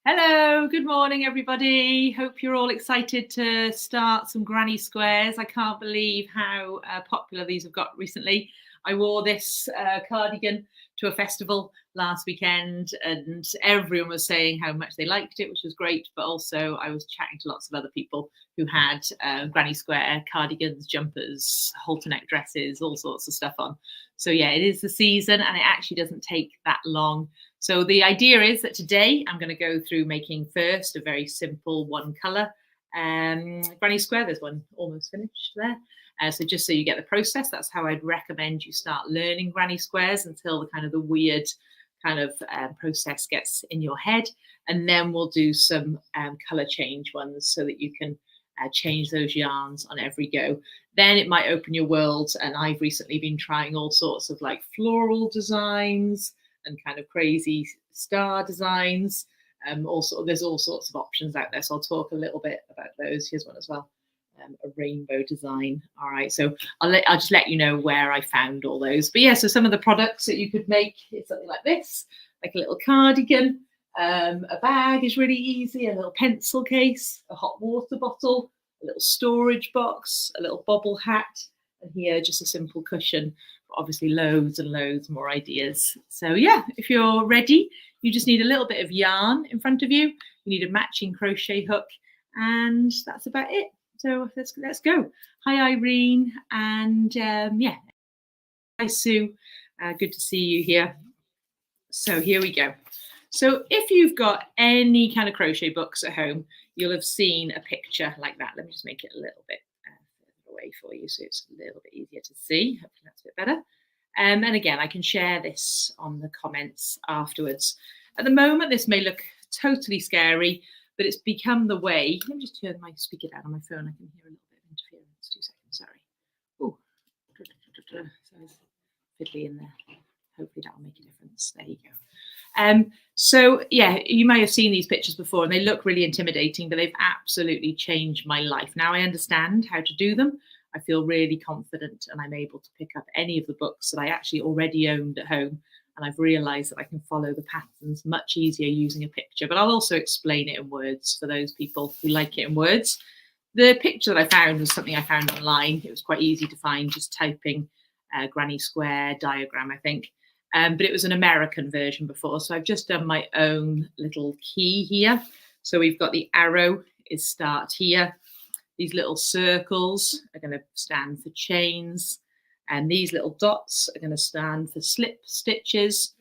Hello, good morning everybody. Hope you're all excited to start some granny squares. I can't believe how popular these have got recently. I wore this cardigan to a festival last weekend and everyone was saying how much they liked it, which was great, but also I was chatting to lots of other people who had granny square cardigans, jumpers, halter neck dresses, all sorts of stuff on. So yeah, it is the season and it actually doesn't take that long. So the idea is that today I'm going to go through making first a very simple one colour granny square. There's one almost finished there. So just so you get the process, that's how I'd recommend you start learning granny squares until the weird process gets in your head. And then we'll do some colour change ones so that you can change those yarns on every go. Then it might open your world. And I've recently been trying all sorts of like floral designs and kind of crazy star designs. There's all sorts of options out there. So I'll talk a little bit about those. Here's one as well, a rainbow design. All right, so I'll just let you know where I found all those. But yeah, so some of the products that you could make is something like this, like a little cardigan. A bag is really easy, a little pencil case, a hot water bottle, a little storage box, a little bobble hat, and here just a simple cushion. Obviously loads and loads more ideas. So yeah, if you're ready, you just need a little bit of yarn in front of you. You need a matching crochet hook, and that's about it. So let's go. Hi Irene, and yeah, hi Sue. Good to see you here. So here we go. So if you've got any kind of crochet books at home, you'll have seen a picture like that. Let me just make it a little bit away for you so it's a little bit easier to see. Hopefully that's a bit better. And again, I can share this on the comments afterwards. At the moment, this may look totally scary, but it's become the way. Let me just turn my speaker down on my phone. I can hear a little bit of interference. 2 seconds, sorry. Oh, so it's fiddly in there. Hopefully that will make a difference. There you go. So yeah, you may have seen these pictures before and they look really intimidating, but they've absolutely changed my life. Now I understand how to do them. I feel really confident and I'm able to pick up any of the books that I actually already owned at home. And I've realized that I can follow the patterns much easier using a picture, but I'll also explain it in words for those people who like it in words. The picture that I found was something I found online. It was quite easy to find, just typing granny square diagram, I think. But it was an American version before. So I've just done my own little key here. So we've got the arrow is start here. These little circles are going to stand for chains. And these little dots are going to stand for slip stitches.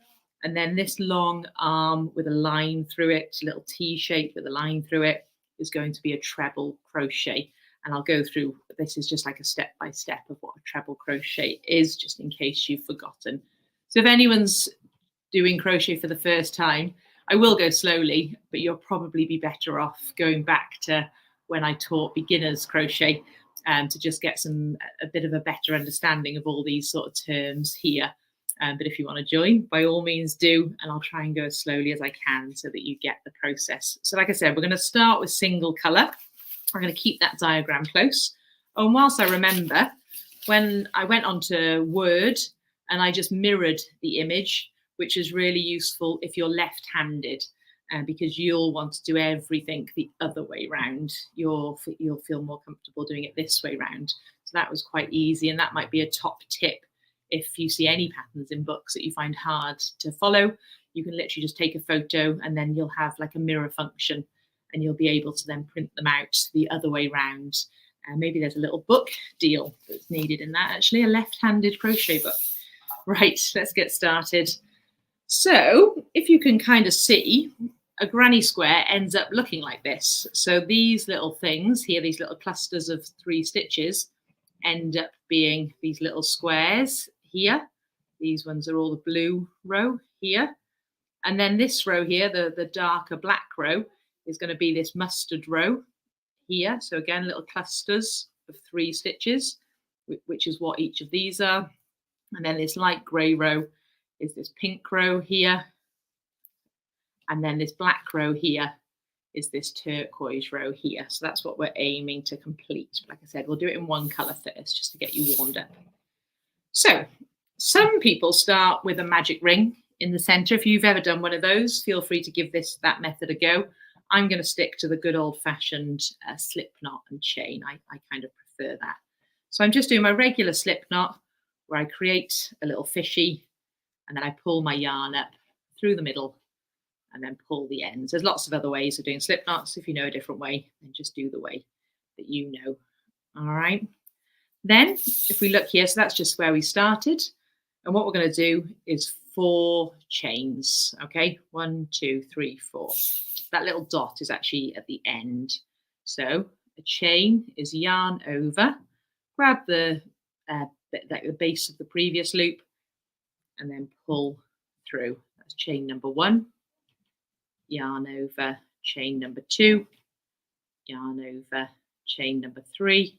And then this long arm with a line through it, little T shape with a line through it, is going to be a treble crochet. And I'll go through, this is just like a step-by-step of what a treble crochet is, just in case you've forgotten. So if anyone's doing crochet for the first time, I will go slowly, but you'll probably be better off going back to when I taught beginners crochet to just get a bit of a better understanding of all these sort of terms here. But if you want to join, by all means do, and I'll try and go as slowly as I can so that you get the process. So like I said, we're going to start with single colour. I'm going to keep that diagram close. Oh, and whilst I remember, when I went onto Word, and I just mirrored the image, which is really useful if you're left-handed, because you'll want to do everything the other way round. You'll feel more comfortable doing it this way round. So that was quite easy, and that might be a top tip. If you see any patterns in books that you find hard to follow, you can literally just take a photo and then you'll have like a mirror function and you'll be able to then print them out the other way round. Maybe there's a little book deal that's needed in that, actually, a left-handed crochet book. Right, let's get started. So if you can kind of see, a granny square ends up looking like this. So these little things here, these little clusters of 3 stitches, end up being these little squares here. These ones are all the blue row here. And then this row here, the darker black row, is going to be this mustard row here. So again, little clusters of 3 stitches, which is what each of these are. And then this light grey row is this pink row here. And then this black row here is this turquoise row here. So that's what we're aiming to complete. Like I said, we'll do it in one colour first, just to get you warmed up. So some people start with a magic ring in the center. If you've ever done one of those, feel free to give that method a go. I'm going to stick to the good old-fashioned slip knot and chain. I kind of prefer that. So I'm just doing my regular slip knot where I create a little fishy and then I pull my yarn up through the middle and then pull the ends. There's lots of other ways of doing slip knots. If you know a different way, then just do the way that you know. All right. Then if we look here, so that's just where we started. And what we're going to do is 4 chains. Okay, 1, 2, 3, 4. That little dot is actually at the end. So a chain is yarn over, grab the base of the previous loop and then pull through. That's chain number 1, yarn over, chain number 2, yarn over, chain number 3,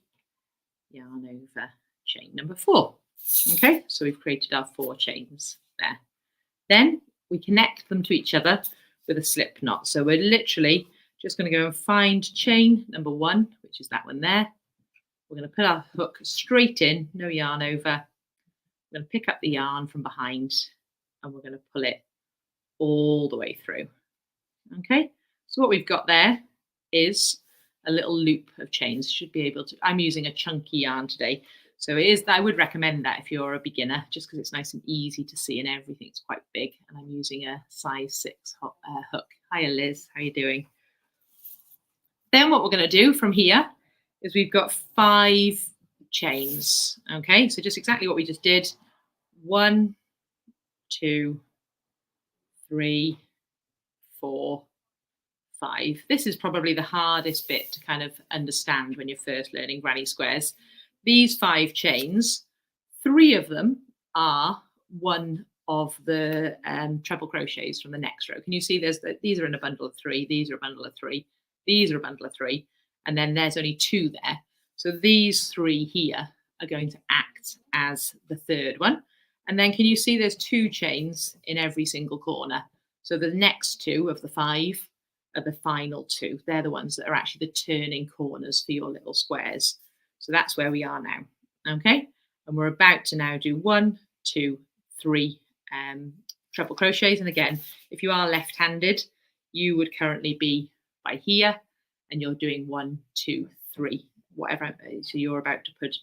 yarn over, chain number 4. Okay, so we've created our 4 chains there. Then we connect them to each other with a slip knot. So we're literally just going to go and find chain number 1, which is that one there. We're going to put our hook straight in, no yarn over. We're going to pick up the yarn from behind and we're going to pull it all the way through. Okay, so what we've got there is a little loop of chains. Should be able to, I'm using a chunky yarn today. So it is, I would recommend that if you're a beginner, just because it's nice and easy to see and everything's quite big. And I'm using a size 6 hook. Hiya Liz, how are you doing? Then what we're going to do from here is we've got 5 chains. Okay, so just exactly what we just did. 1, 2, 3, 4, 5. This is probably the hardest bit to kind of understand when you're first learning granny squares. These 5 chains, 3 of them are one of the treble crochets from the next row. Can you see these are in a bundle of 3, these are a bundle of 3, these are a bundle of 3, and then there's only 2 there. So these 3 here are going to act as the 3rd one. And then can you see there's 2 chains in every single corner? So the next 2 of the 5 are the final 2. They're the ones that are actually the turning corners for your little squares. So that's where we are now. Okay, and we're about to now do 1, 2, 3 treble crochets. And again, if you are left-handed, you would currently be by here and you're doing 1, 2, 3, whatever. So you're about to put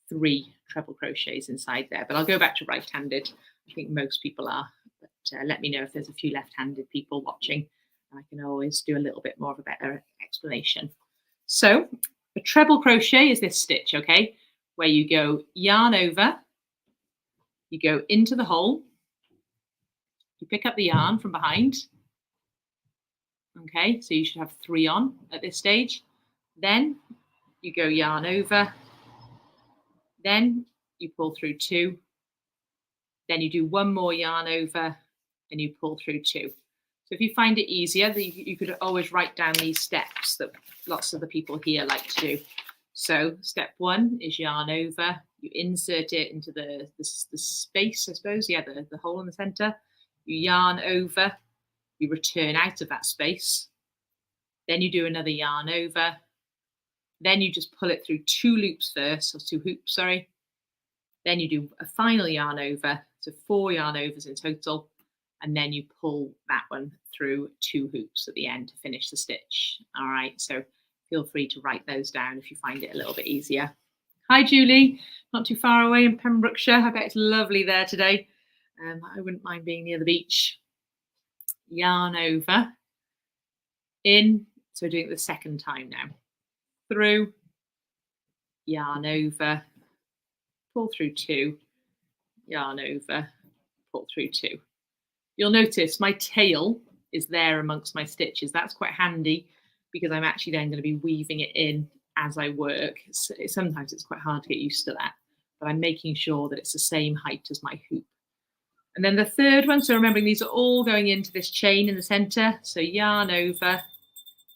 3 treble crochets inside there. But I'll go back to right-handed. I think most people are, but let me know if there's a few left-handed people watching. I can always do a little bit more of a better explanation. So a treble crochet is this stitch, okay, where you go yarn over, you go into the hole, you pick up the yarn from behind. Okay, so you should have 3 on at this stage. Then you go yarn over, then you pull through 2, then you do 1 more yarn over and you pull through 2. So if you find it easier, you could always write down these steps that lots of the people here like to do. So step 1 is yarn over. You insert it into the space, I suppose, yeah, the hole in the center. You yarn over, you return out of that space. Then you do another yarn over. Then you just pull it through 2 loops first, or 2 hoops, sorry. Then you do a final yarn over, so 4 yarn overs in total. And then you pull that one through 2 hoops at the end to finish the stitch. All right, so feel free to write those down if you find it a little bit easier. Hi, Julie, not too far away in Pembrokeshire. I bet it's lovely there today. I wouldn't mind being near the beach. Yarn over, in, so we're doing it the 2nd time now. Through, yarn over, pull through 2, yarn over, pull through 2. You'll notice my tail is there amongst my stitches. That's quite handy because I'm actually then going to be weaving it in as I work. So sometimes it's quite hard to get used to that, but I'm making sure that it's the same height as my hoop. And then the 3rd one, so remembering these are all going into this chain in the center. So yarn over,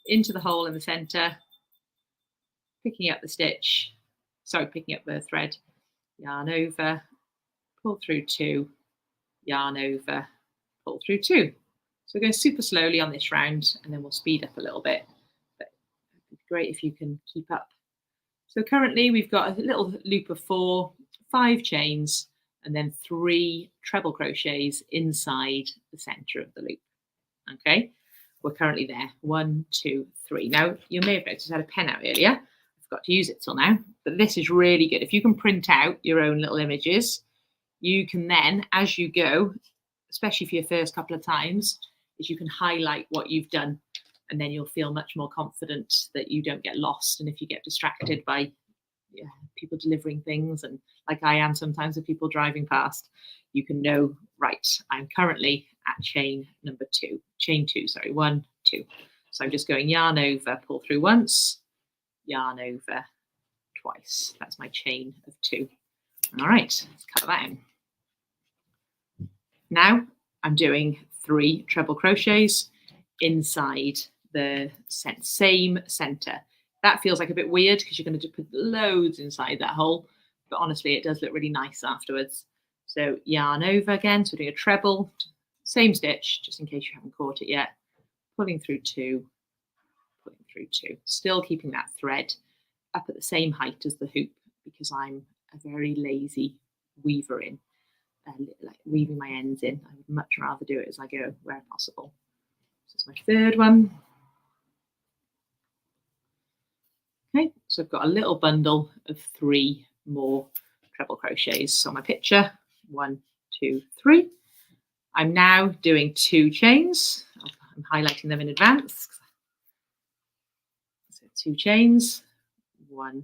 into the hole in the center, picking up the stitch, sorry, picking up the thread, yarn over, pull through 2, yarn over, pull through 2. So we're going super slowly on this round and then we'll speed up a little bit. But it'd be great if you can keep up. So currently we've got a little loop of 4, 5 chains, and then 3 treble crochets inside the center of the loop. Okay, we're currently there. 1, 2, 3. Now, you may have noticed I had a pen out earlier. I forgot to use it till now, but this is really good. If you can print out your own little images, you can then, as you go, especially for your first couple of times, is you can highlight what you've done, and then you'll feel much more confident that you don't get lost. And if you get distracted by people delivering things, and like I am sometimes with people driving past, you can know, right, I'm currently at chain 2, sorry, 1, 2. So I'm just going yarn over, pull through once, yarn over twice. That's my chain of 2. All right, let's cut that in. Now I'm doing 3 treble crochets inside the same center. That feels like a bit weird because you're going to put loads inside that hole, but honestly it does look really nice afterwards. So yarn over again, so we're doing a treble, same stitch, just in case you haven't caught it yet, pulling through 2, pulling through 2, still keeping that thread up at the same height as the hoop, because I'm a very lazy weaver in, like weaving my ends in. I would much rather do it as I go where possible. So it's my third one. Okay, so I've got a little bundle of 3 more treble crochets. So my picture, 1, 2, 3. I'm now doing 2 chains. I'm highlighting them in advance. So 2 chains, 1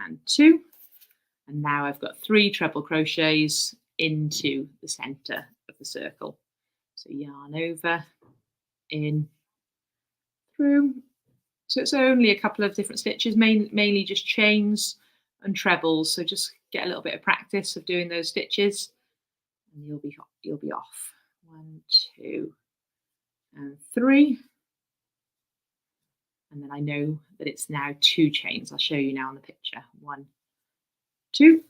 and 2. And now I've got 3 treble crochets into the center of the circle. So yarn over, in, through. So it's only a couple of different stitches, mainly just chains and trebles. So just get a little bit of practice of doing those stitches, and you'll be off. 1, 2, and 3. And then I know that it's now 2 chains. I'll show you now on the picture. 1, 2.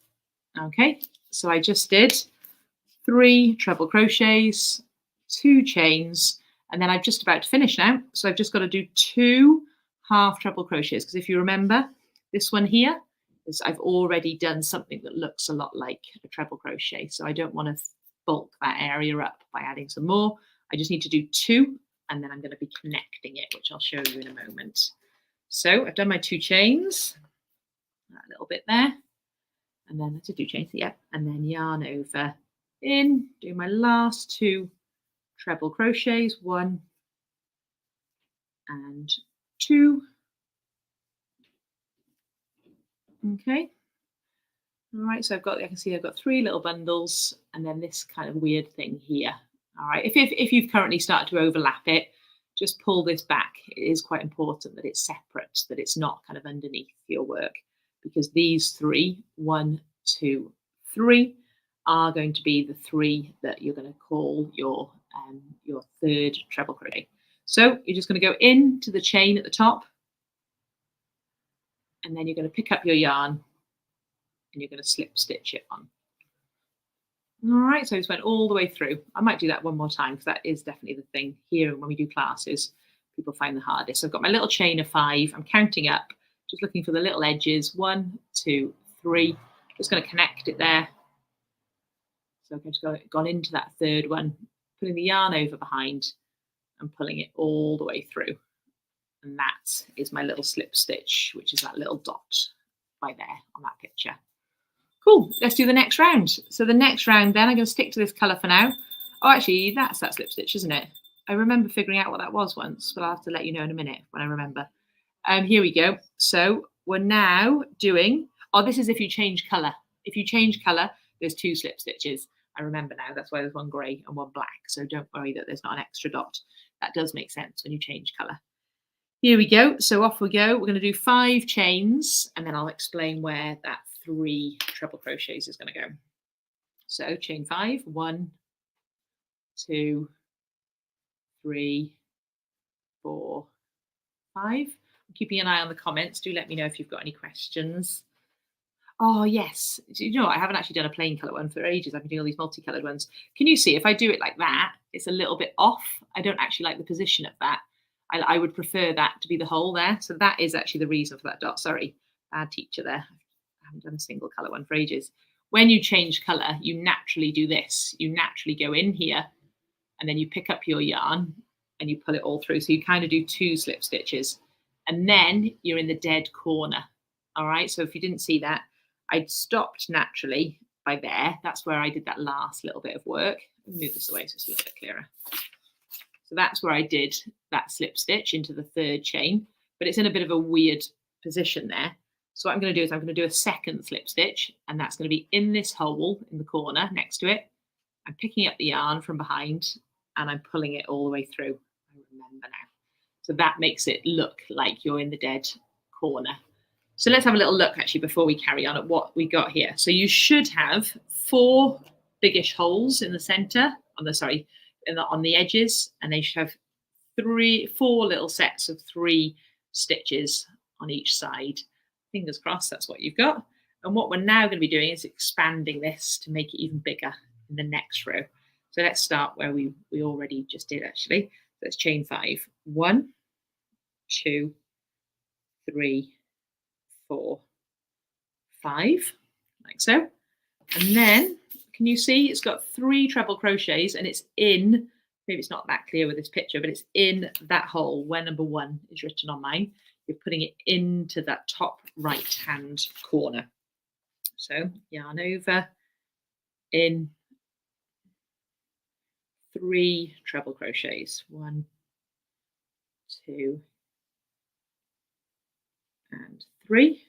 Okay, so I just did 3 treble crochets, 2 chains, and then I'm just about to finish now. So I've just got to do 2 half treble crochets, because if you remember, this one here is I've already done something that looks a lot like a treble crochet. So I don't want to bulk that area up by adding some more. I just need to do 2, and then I'm going to be connecting it, which I'll show you in a moment. So I've done my 2 chains, that little bit there, and then that's a 2 chains, yep, and then yarn over, in, do my last 2 treble crochets, 1 and 2. Okay. All right, so I can see I've got 3 little bundles, and then this kind of weird thing here. All right, if you've currently started to overlap it, just pull this back. It is quite important that it's separate, that it's not kind of underneath your work, because these 3, 1, 2, 3, are going to be the 3 that you're going to call your 3rd treble crochet. So you're just going to go into the chain at the top, and then you're going to pick up your yarn, and you're going to slip stitch it on. All right, so I just went all the way through. I might do that one more time, because that is definitely the thing here when we do classes, people find the hardest. So I've got my little chain of 5. I'm counting up, just looking for the little edges. 1, 2, 3. Just going to connect it there. So I've just gone into that 3rd one, putting the yarn over behind and pulling it all the way through. And that is my little slip stitch, which is that little dot by there on that picture. Cool, let's do the next round. So the next round then, I'm going to stick to this colour for now. Oh, actually, that's that slip stitch, isn't it? I remember figuring out what that was once, but I'll have to let you know in a minute when I remember. Here we go. So we're now doing, oh, this is if you change colour. If you change colour, there's 2 slip stitches. I remember now, that's why there's 1 grey and 1 black. So don't worry that there's not an extra dot. That does make sense when you change colour. Here we go. So off we go. We're going to do 5 chains, and then I'll explain where that 3 treble crochets is going to go. So chain 5, 1, 2, 3, 4, 5. I'm keeping an eye on the comments. Do let me know if you've got any questions. Oh yes, you know what? I haven't actually done a plain colour one for ages. I've been doing all these multicoloured ones. Can you see if I do it like that, it's a little bit off. I don't actually like the position of that. I would prefer that to be the hole there. So that is actually the reason for that dot. Sorry, bad teacher there. I haven't done a single colour one for ages. when you change colour, you naturally do this. You naturally go in here and then you pick up your yarn and you pull it all through. So you kind of do 2 slip stitches and then you're in the dead corner. All right, so if you didn't see that, I'd stopped naturally by there. That's where I did that last little bit of work. Move this away so it's a little bit clearer. So that's where I did that slip stitch into the 3rd chain, but it's in a bit of a weird position there. So what I'm going to do is I'm going to do a 2nd slip stitch, and that's going to be in this hole in the corner next to it. I'm picking up the yarn from behind and I'm pulling it all the way through. I remember now. So that makes it look like you're in the dead corner. So let's have a little look actually before we carry on at what we got here. So you should have 4 biggish holes in the center, on the edges, and they should have 4 little sets of 3 stitches on each side. Fingers crossed that's what you've got. And what we're now going to be doing is expanding this to make it even bigger in the next row. So let's start where we already just did actually. So let's chain 5. 1, 2, 3, 4, 5, like so. And then can you see it's got 3 treble crochets and it's in, maybe it's not that clear with this picture, but it's in that hole where number 1 is written on mine. You're putting it into that top right hand corner. So yarn over, in, 3 treble crochets. 1, 2, and 3.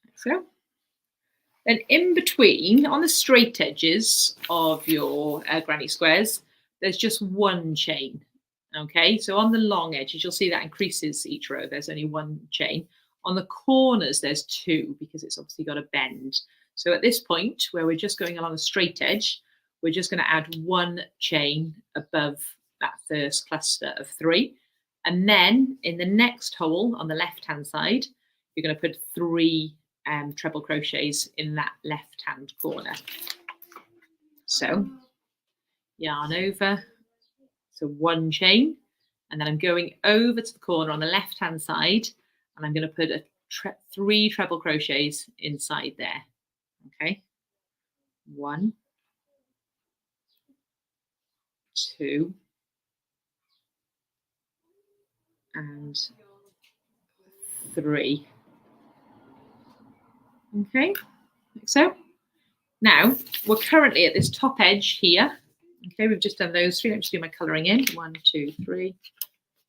Like so. And in between, on the straight edges of your granny squares, there's just 1 chain. Okay, so on the long edges, you'll see that increases each row. There's only 1 chain. On the corners, there's 2 because it's obviously got a bend. So at this point, where we're just going along a straight edge, we're just going to add 1 chain above that first cluster of 3. And then in the next hole on the left-hand side, you're going to put 3 treble crochets in that left-hand corner. So yarn over, so 1 chain, and then I'm going over to the corner on the left-hand side, and I'm going to put 3 treble crochets inside there. Okay, 1, 2, and 3. Okay, like so. Now we're currently at this top edge here. Okay, we've just done those 3. Let me just do my colouring in. 1, 2, 3.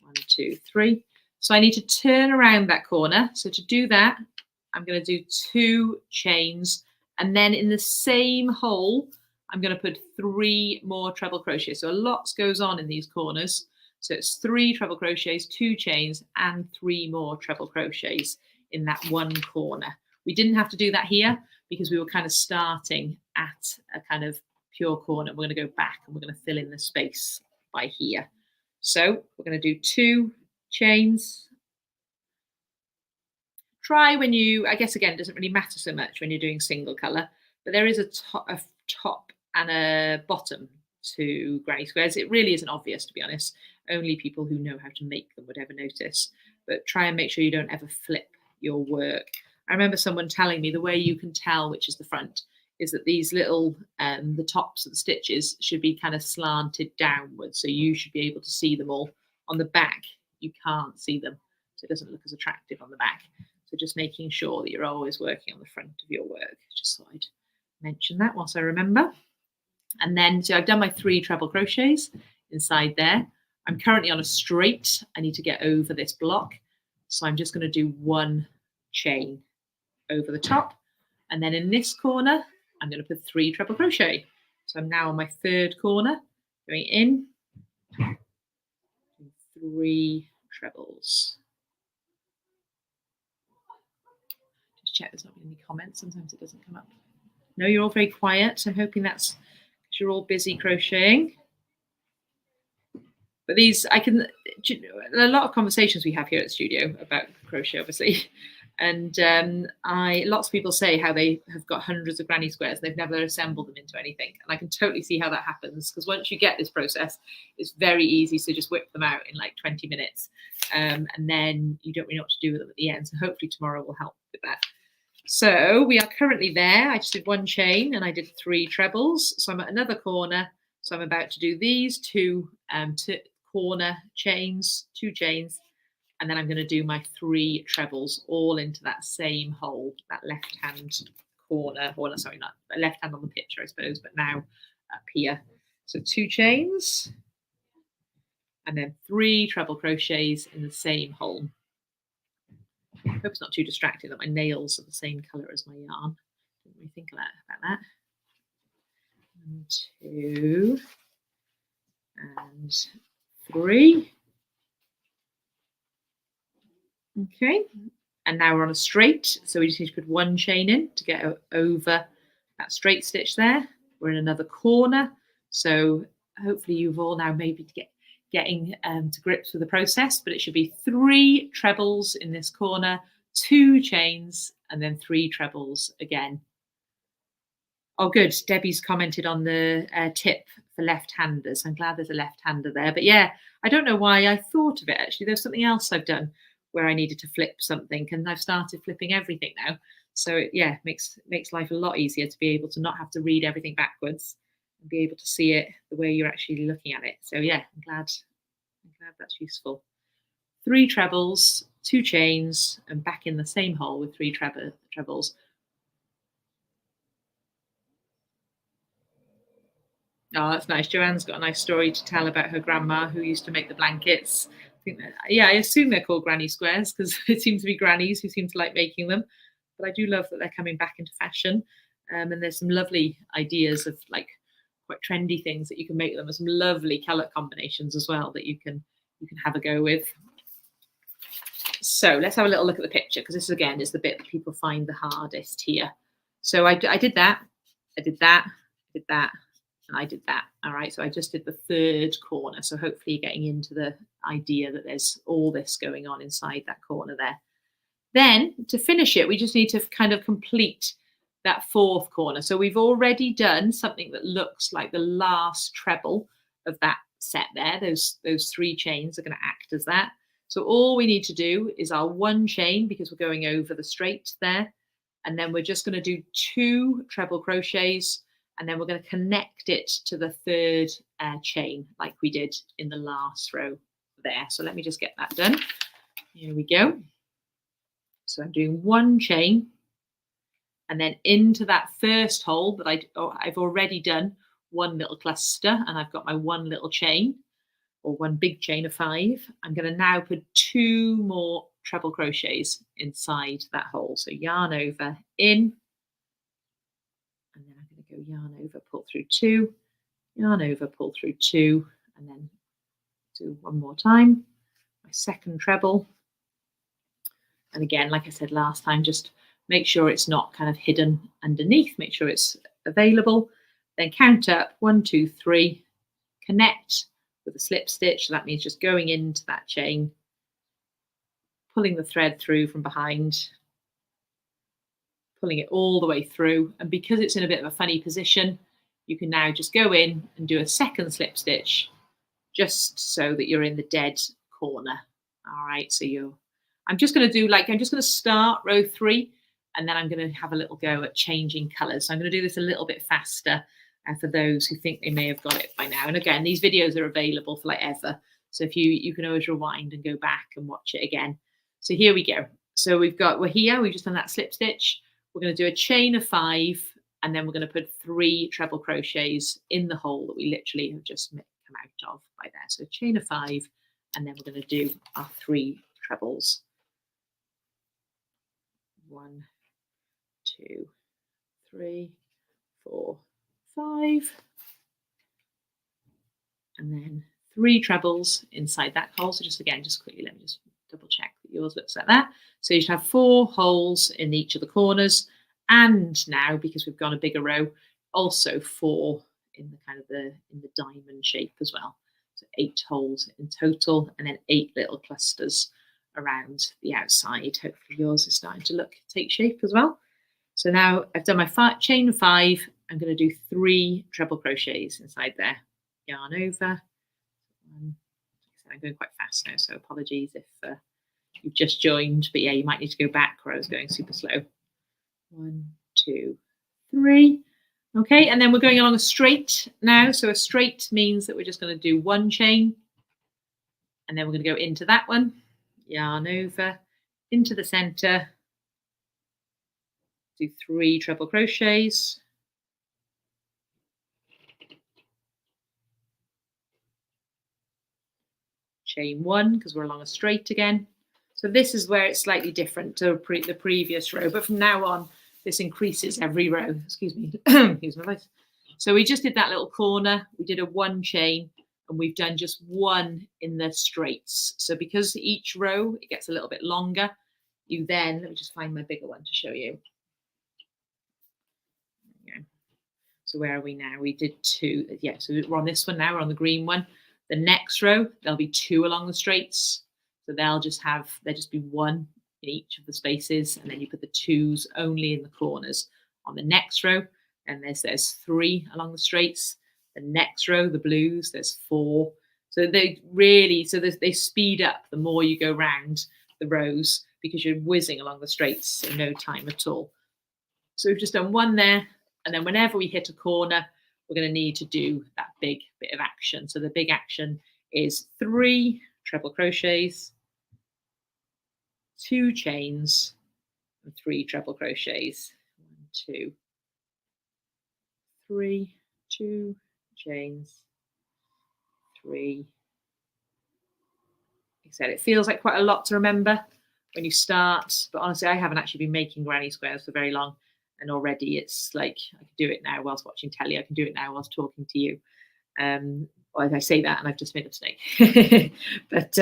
1, 2, 3. So I need to turn around that corner. So to do that, I'm going to do 2 chains, and then in the same hole, I'm going to put 3 more treble crochets. So a lot goes on in these corners. So it's 3 treble crochets, 2 chains, and 3 more treble crochets in that one corner. We didn't have to do that here because we were kind of starting at a kind of pure corner. We're going to go back and we're going to fill in the space by here. So we're going to do 2 chains. Try when you, I guess again, it doesn't really matter so much when you're doing single colour, but there is a top and a bottom to granny squares. It really isn't obvious, to be honest. Only people who know how to make them would ever notice. But try and make sure you don't ever flip your work. I remember someone telling me the way you can tell which is the front is that these little, the tops of the stitches should be kind of slanted downwards. So you should be able to see them all. On the back, you can't see them. So it doesn't look as attractive on the back. So just making sure that you're always working on the front of your work. Just thought I'd mention that whilst I remember. And then, so I've done my 3 treble crochets inside there. I'm currently on a straight. I need to get over this block. So I'm just going to do 1 chain over the top. And then in this corner, I'm going to put 3 treble crochet. So I'm now on my 3rd corner, going in, 3 trebles. Just check there's not been any comments. Sometimes it doesn't come up. No, you're all very quiet. So I'm hoping that's because you're all busy crocheting. But these, a lot of conversations we have here at the studio about crochet, obviously. And lots of people say how they have got hundreds of granny squares and they've never assembled them into anything. And I can totally see how that happens, because once you get this process, it's very easy to just whip them out in like 20 minutes. And then you don't really know what to do with them at the end. So hopefully tomorrow will help with that. So we are currently there. I just did one chain and I did 3 trebles. So I'm at another corner. So I'm about to do these two corner chains, 2 chains, and then I'm going to do my 3 trebles all into that same hole, that left hand corner, or sorry, not left hand on the picture, I suppose, but now up here. So 2 chains and then 3 treble crochets in the same hole. I hope it's not too distracting that my nails are the same colour as my yarn. Didn't really think about that. 1, 2, and 3. Okay, and now we're on a straight, so we just need to put 1 chain in to get over that straight stitch there. We're in another corner, so hopefully you've all now maybe getting to grips with the process, but it should be 3 trebles in this corner, 2 chains, and then 3 trebles again. Oh, good. Debbie's commented on the tip for left-handers. I'm glad there's a left-hander there. But yeah, I don't know why I thought of it, actually. There's something else I've done where I needed to flip something, and I've started flipping everything now. So yeah, makes life a lot easier to be able to not have to read everything backwards and be able to see it the way you're actually looking at it. So yeah, I'm glad that's useful. 3 trebles, 2 chains, and back in the same hole with 3 trebles. Oh, that's nice. Joanne's got a nice story to tell about her grandma who used to make the blankets. I assume they're called granny squares because it seems to be grannies who seem to like making them. But I do love that they're coming back into fashion. And there's some lovely ideas of like quite trendy things that you can make them with some lovely colour combinations as well that you can have a go with. So let's have a little look at the picture because this again is the bit that people find the hardest here. So I did that, I did that, I did that, and I did that. All right, so I just did the 3rd corner. So hopefully you're getting into the idea that there's all this going on inside that corner there. Then to finish it, we just need to kind of complete that 4th corner. So we've already done something that looks like the last treble of that set there. Those 3 chains are going to act as that. So all we need to do is our 1 chain because we're going over the straight there. And then we're just going to do 2 treble crochets and then we're going to connect it to the 3rd chain like we did in the last row there. So let me just get that done. Here we go. So I'm doing 1 chain and then into that first hole that I've already done 1 little cluster and I've got my 1 little chain or 1 big chain of 5. I'm going to now put 2 more treble crochets inside that hole. So yarn over, in, and then I'm going to go yarn over, pull through 2, yarn over, pull through 2, and then do 1 more time, my 2nd treble. And again, like I said last time, just make sure it's not kind of hidden underneath, make sure it's available. Then count up 1, 2, 3, connect with a slip stitch. So that means just going into that chain, pulling the thread through from behind, pulling it all the way through. And because it's in a bit of a funny position, you can now just go in and do a 2nd slip stitch just so that you're in the dead corner. All right, so I'm just going to start row 3 and then I'm going to have a little go at changing colours. So I'm going to do this a little bit faster for those who think they may have got it by now. And again, these videos are available for like ever. So if you can always rewind and go back and watch it again. So here we go. So we've just done that slip stitch. We're going to do a chain of 5 and then we're going to put 3 treble crochets in the hole that we literally have just come out of by there. So chain of 5 and then we're going to do our 3 trebles. 1, 2, 3, 4, 5, and then 3 trebles inside that hole. So just quickly, let me just double check that yours looks like that. So you should have 4 holes in each of the corners, and now because we've gone a bigger row, also 4 in the kind of in the diamond shape as well. So 8 holes in total, and then 8 little clusters around the outside. Hopefully yours is starting to take shape as well. So now I've done my chain of 5. I'm going to do 3 treble crochets inside there. Yarn over. I'm going quite fast now, so apologies if you've just joined. But yeah, you might need to go back where I was going super slow. 1, 2, 3. Okay, and then we're going along a straight now. So a straight means that we're just going to do 1 chain, and then we're going to go into that one, yarn over, into the center, do 3 treble crochets, chain 1 because we're along a straight again. So this is where it's slightly different to the previous row, but from now on this increases every row. Excuse me, excuse my voice. So we just did that little corner, we did a 1 chain, and we've done just 1 in the straights. So because each row it gets a little bit longer, you then, let me just find my bigger one to show you. So where are we now? We did 2. Yeah, so we're on this one now, we're on the green one. The next row, there'll be 2 along the straights. So there'll just be 1 in each of the spaces, and then you put the 2s only in the corners. On the next row, and there's 3 along the straights. The next row, the blues, there's 4. So they speed up the more you go round the rows because you're whizzing along the straights in no time at all. So we've just done 1 there, and then whenever we hit a corner, we're going to need to do that big bit of action. So the big action is 3 treble crochets, 2 chains, and 3 treble crochets. 1, 2, 3, 2 chains, 3. Like I said, it feels like quite a lot to remember when you start, but honestly, I haven't actually been making granny squares for very long, and already it's like I can do it now whilst watching telly. I can do it now whilst talking to you. Well, I say that and I've just made a mistake. But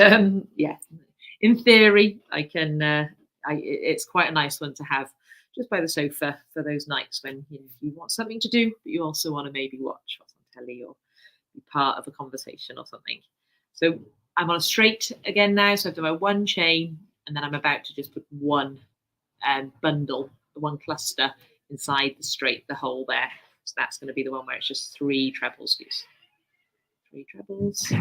yeah, in theory, I can. It's quite a nice one to have just by the sofa for those nights when you want something to do, but you also want to maybe watch what's on telly or be part of a conversation or something. So I'm on a straight again now. So I've done my 1 chain, and then I'm about to just put 1 bundle, 1 cluster inside the straight, the hole there. So that's going to be the one where it's just 3 trebles. 3 trebles.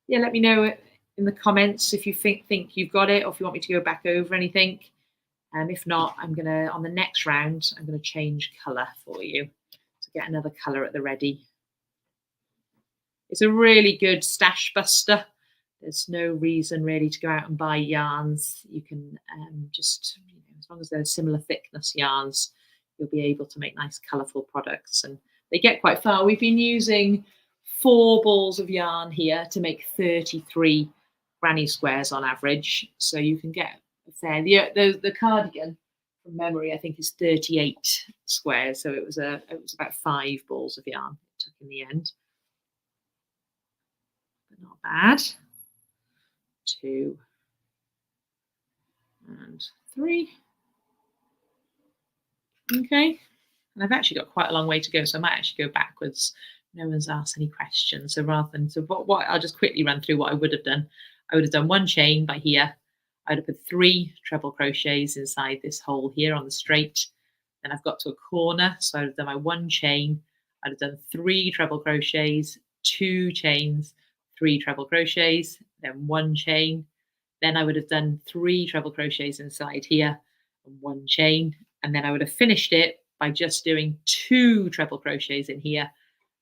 Yeah, let me know in the comments if you think you've got it, or if you want me to go back over anything. If not, I'm gonna, on the next round, I'm gonna change colour for you to get another colour at the ready. It's a really good stash buster. There's no reason really to go out and buy yarns. You can just, as long as they're similar thickness yarns, you'll be able to make nice colourful products, and they get quite far. We've been using 4 balls of yarn here to make 33 granny squares on average. So you can get a fair, the cardigan from memory, I think is 38 squares. So it was about 5 balls of yarn it took in the end. But not bad. 2 and 3. Okay. And I've actually got quite a long way to go, so I might actually go backwards. No one's asked any questions. So rather than, what I'll just quickly run through what I would have done. I would have done 1 chain by here. I'd have put 3 treble crochets inside this hole here on the straight. Then I've got to a corner, so I'd have done my 1 chain. I'd have done 3 treble crochets, 2 chains, 3 treble crochets, then 1 chain. Then I would have done 3 treble crochets inside here and 1 chain. And then I would have finished it by just doing 2 treble crochets in here.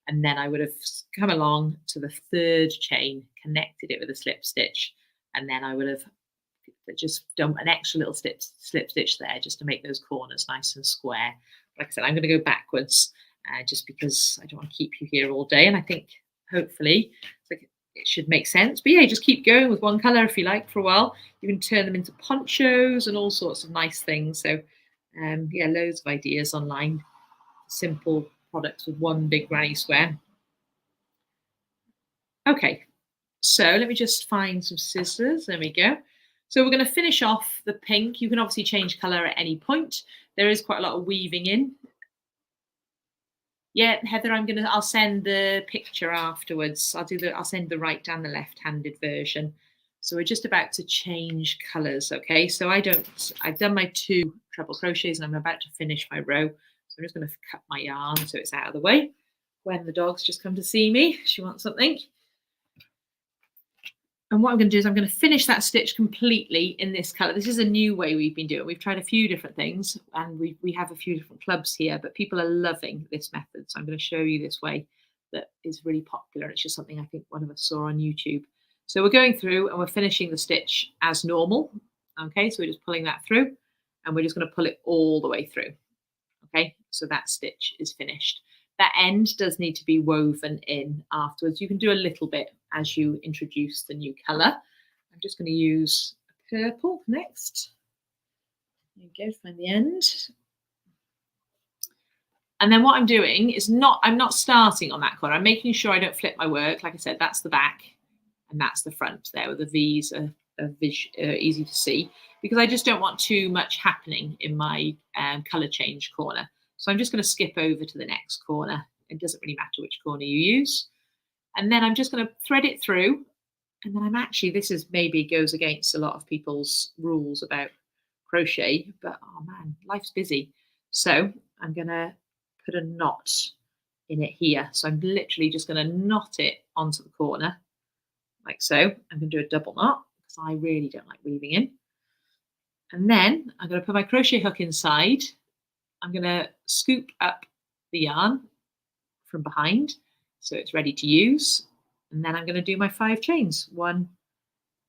And then I would have come along to the 3rd chain, connected it with a slip stitch. And then I would have just done an extra little slip stitch there just to make those corners nice and square. Like I said, I'm going to go backwards just because I don't want to keep you here all day. And I think hopefully it should make sense. But yeah, just keep going with 1 colour if you like for a while. You can turn them into ponchos and all sorts of nice things. So yeah, loads of ideas online. Simple products with 1 big granny square. Okay, so let me just find some scissors. There we go. So we're going to finish off the pink. You can obviously change colour at any point. There is quite a lot of weaving in. Yeah, Heather, I'll send the picture afterwards. I'll send the right and the left-handed version. So we're just about to change colours, okay? So I've done my 2 treble crochets and I'm about to finish my row. So I'm just going to cut my yarn so it's out of the way. When the dog's just come to see me, she wants something. And what I'm going to do is I'm going to finish that stitch completely in this colour. This is a new way we've been doing. We've tried a few different things, and we have a few different clubs here, but people are loving this method. So I'm going to show you this way that is really popular. It's just something I think one of us saw on YouTube. So we're going through and we're finishing the stitch as normal. Okay, so we're just pulling that through, and we're just going to pull it all the way through. Okay, so that stitch is finished. That end does need to be woven in afterwards. You can do a little bit as you introduce the new colour. I'm just going to use purple next. There you go, find the end. And then what I'm doing is I'm not starting on that corner. I'm making sure I don't flip my work. Like I said, that's the back and that's the front there, where the V's are easy to see, because I just don't want too much happening in my colour change corner. So I'm just going to skip over to the next corner. It doesn't really matter which corner you use. And then I'm just going to thread it through. And then this is maybe goes against a lot of people's rules about crochet, but oh man, life's busy. So I'm going to put a knot in it here. So I'm literally just going to knot it onto the corner like so. I'm going to do a double knot because I really don't like weaving in. And then I'm going to put my crochet hook inside. I'm going to scoop up the yarn from behind so it's ready to use. And then I'm going to do my 5 chains. 1,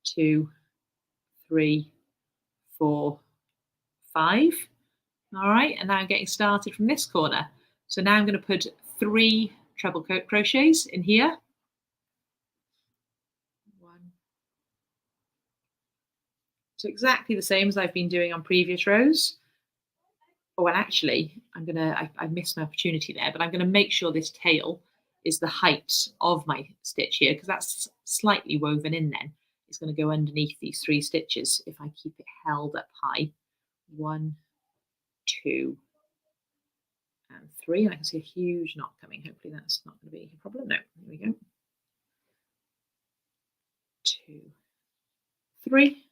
2, 3, 4, 5. All right, and now I'm getting started from this corner. So now I'm going to put 3 treble crochets in here. 1. So exactly the same as I've been doing on previous rows. Oh, and actually, I missed my opportunity there, but I'm going to make sure this tail is the height of my stitch here, because that's slightly woven in then. It's going to go underneath these 3 stitches if I keep it held up high. 1, 2, and 3. And I can see a huge knot coming. Hopefully that's not going to be a problem. No, here we go. 2, 3.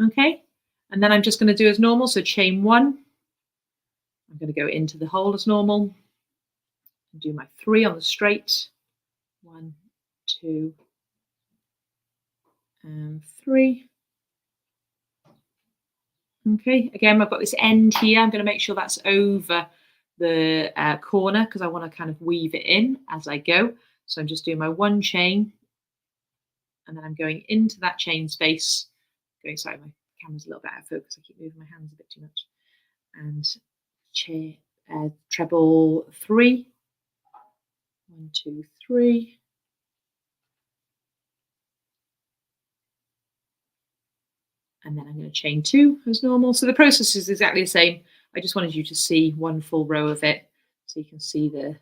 Okay. And then I'm just going to do as normal. So chain 1. I'm going to go into the hole as normal and do my 3 on the straight. 1, 2, and 3. Okay, again, I've got this end here. I'm going to make sure that's over the corner because I want to kind of weave it in as I go. So I'm just doing my 1 chain, and then I'm going into that chain space. Sorry, my camera's a little bit out of focus. I keep moving my hands a bit too much. And treble 3. 1, 2, 3. And then I'm going to chain 2 as normal. So the process is exactly the same. I just wanted you to see one full row of it so you can see the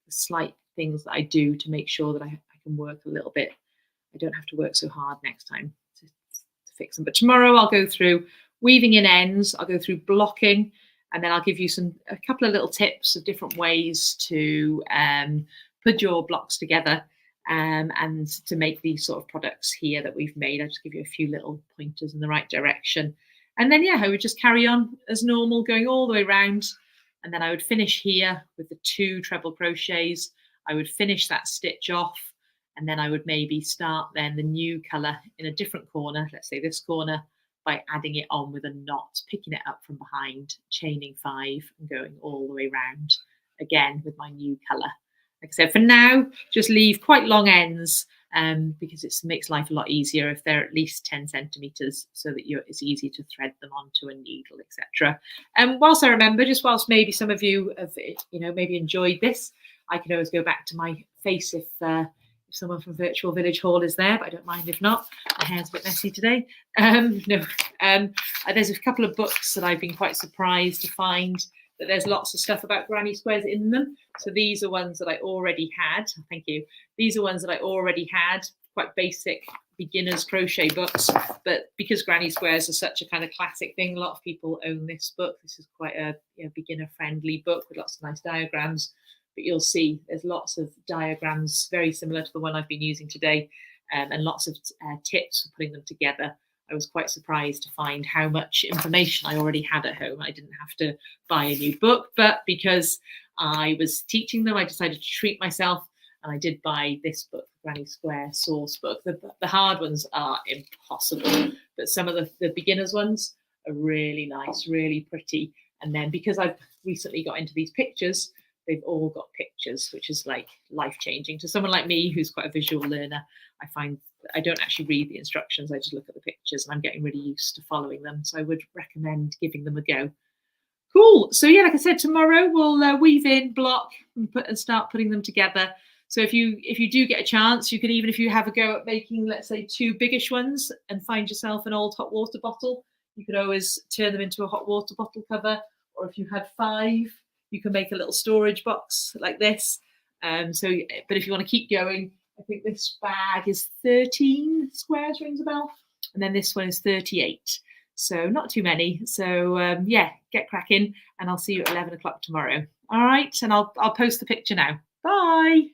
slight things that I do to make sure that I can work a little bit. I don't have to work so hard next time to fix them. But tomorrow I'll go through weaving in ends, I'll go through blocking, and then I'll give you a couple of little tips of different ways to put your blocks together and to make these sort of products here that we've made. I'll just give you a few little pointers in the right direction. And then, yeah, I would just carry on as normal, going all the way around. And then I would finish here with the 2 treble crochets. I would finish that stitch off. And then I would maybe start then the new colour in a different corner, let's say this corner, by adding it on with a knot, picking it up from behind, chaining 5 and going all the way around again with my new colour. Like I said, for now, just leave quite long ends because it makes life a lot easier if they're at least 10 centimetres so that it's easy to thread them onto a needle, etc. And whilst I remember, just whilst maybe some of you have, maybe enjoyed this, I can always go back to my face if someone from Virtual Village Hall is there, but I don't mind if not. My hair's a bit messy today. There's a couple of books that I've been quite surprised to find that there's lots of stuff about granny squares in them. So these are ones that I already had. Thank you. These are ones that I already had, quite basic beginners crochet books. But because granny squares are such a kind of classic thing, a lot of people own this book. This is quite a beginner friendly book with lots of nice diagrams. But you'll see there's lots of diagrams very similar to the one I've been using today, and lots of tips for putting them together. I was quite surprised to find how much information I already had at home. I didn't have to buy a new book, but because I was teaching them, I decided to treat myself And I did buy this book, Granny Square Source Book. The hard ones are impossible, but some of the beginners ones are really nice, really pretty. And then because I've recently got into these pictures, they've all got pictures, which is like life-changing. To someone like me, who's quite a visual learner, I find I don't actually read the instructions. I just look at the pictures, and I'm getting really used to following them. So I would recommend giving them a go. Cool. So yeah, like I said, tomorrow we'll weave in, block, and start putting them together. So if you do get a chance, you can, even if you have a go at making, let's say, 2 biggish ones and find yourself an old hot water bottle, you could always turn them into a hot water bottle cover. Or if you had 5, you can make a little storage box like this. But if you want to keep going, I think this bag is 13 squares, rings a bell, and then this one is 38. So not too many. So yeah, get cracking, and I'll see you at 11 o'clock tomorrow. All right, and I'll post the picture now. Bye.